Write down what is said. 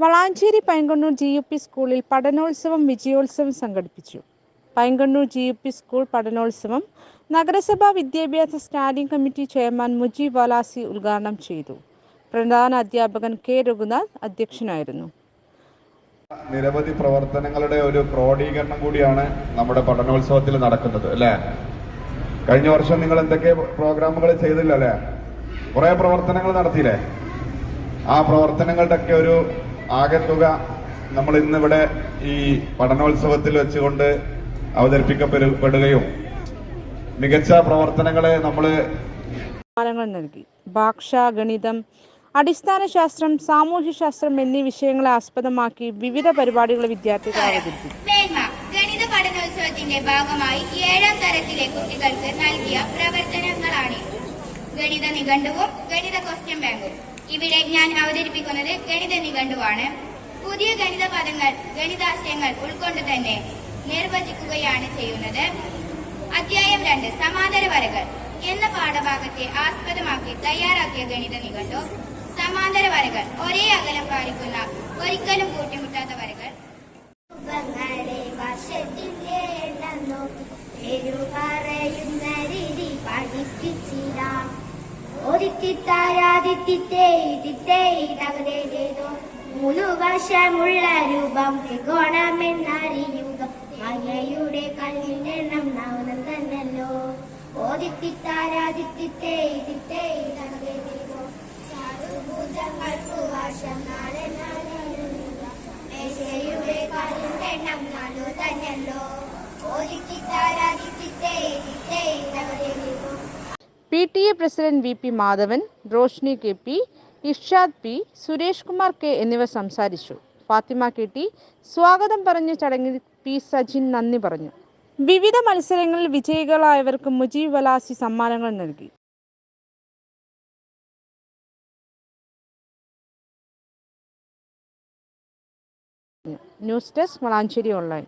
Valanchery Painkannur GUP സ്കൂളിൽ പഠനോത്സവം വിജയോത്സവം സംഘടിപ്പിച്ചു. Painkannur GUP school പഠനോത്സവം നഗരസഭാ വിദ്യാഭ്യാസ സ്റ്റാൻഡിംഗ് കമ്മിറ്റി ചെയർമാൻ മുജീബ് വലാസി ഉദ്ഘാടനം ചെയ്തു. പ്രധാന അധ്യാപകൻ K. രഘുനാഥ് അധ്യക്ഷനായിരുന്നു. നിരവധി പ്രവർത്തനങ്ങളുടെ ഒരു ക്രോഡീകരണം കൂടിയാണ് നമ്മുടെ പഠനോത്സവത്തിൽ നടക്കുന്നത് അല്ലേ? കഴിഞ്ഞ വർഷം നിങ്ങൾ എന്തൊക്കെ പ്രോഗ്രാമുകൾ ചെയ്തില്ല അല്ലേ? കുറെ പ്രവർത്തനങ്ങൾ നടത്തിയില്ലേ? ആ പ്രവർത്തനങ്ങളുടെ ഒക്കെ ഒരു ആകെത്തുക നമ്മൾ ഇന്നിവിടെ ഈ പഠനോത്സവത്തിൽ വെച്ചുകൊണ്ട് അവതരിപ്പിക്കപ്പെടുകയും മികച്ച പ്രവർത്തനങ്ങളെ നമ്മൾ നൽകി. ഭാഷ, ഗണിതം, അടിസ്ഥാന ശാസ്ത്രം, സാമൂഹ്യശാസ്ത്രം എന്നീ വിഷയങ്ങളെ ആസ്പദമാക്കി വിവിധ പരിപാടികൾ വിദ്യാർത്ഥികൾ അവതരിപ്പിച്ചു. ഗണിത പഠനോത്സവത്തിന്റെ ഭാഗമായി 7ാം തരത്തിലെ കുട്ടികൾക്ക് നൽകിയ പ്രവർത്തനങ്ങളാണ് ഗണിത നിഘണ്ടുവും ഗണിത ക്വസ്റ്റ്യൻ ബാങ്കും. ഇവിടെ ഞാൻ അവതരിപ്പിക്കുന്നത് ഗണിത നിഘണ്ടുവാണ്. പുതിയ ഗണിത പദങ്ങൾ, ഗണിതാശയങ്ങൾ ഉൾക്കൊണ്ട് തന്നെ നിർവചിക്കുകയാണ് ചെയ്യുന്നത്. അധ്യായം 2 സമാന്തര വരകൾ എന്ന പാഠഭാഗത്തെ ആസ്പദമാക്കി തയ്യാറാക്കിയ ഗണിത നിഘണ്ടു. സമാന്തര വരകൾ ഒരേ അകലം പാലിക്കുന്ന, ഒരിക്കലും കൂട്ടിമുട്ടാത്ത വരകൾ. മൂന്നു വശമുള്ള രൂപം ത്രികോണമെന്നറിയുക. മഴയുടെ കല്ലിനെണ്ണം നവനം തന്നല്ലോ. ഭുജങ്ങൾക്ക് വർഷം 4 മേശയുടെ കല്ലിനെണ്ണം 4 തന്നല്ലോ. PTA president VP Madhavan, Roshni KP, Irshad P, Suresh Kumar K എന്നിവർ സംസാരിച്ചു. ഫാത്തിമ KT സ്വാഗതം പറഞ്ഞ ചടങ്ങിൽ P സജിൻ നന്ദി പറഞ്ഞു. വിവിധ മത്സരങ്ങളിൽ വിജയികളായവർക്ക് മുജീബ് വലാസി സമ്മാനങ്ങൾ നൽകി. News desk Valanchery online.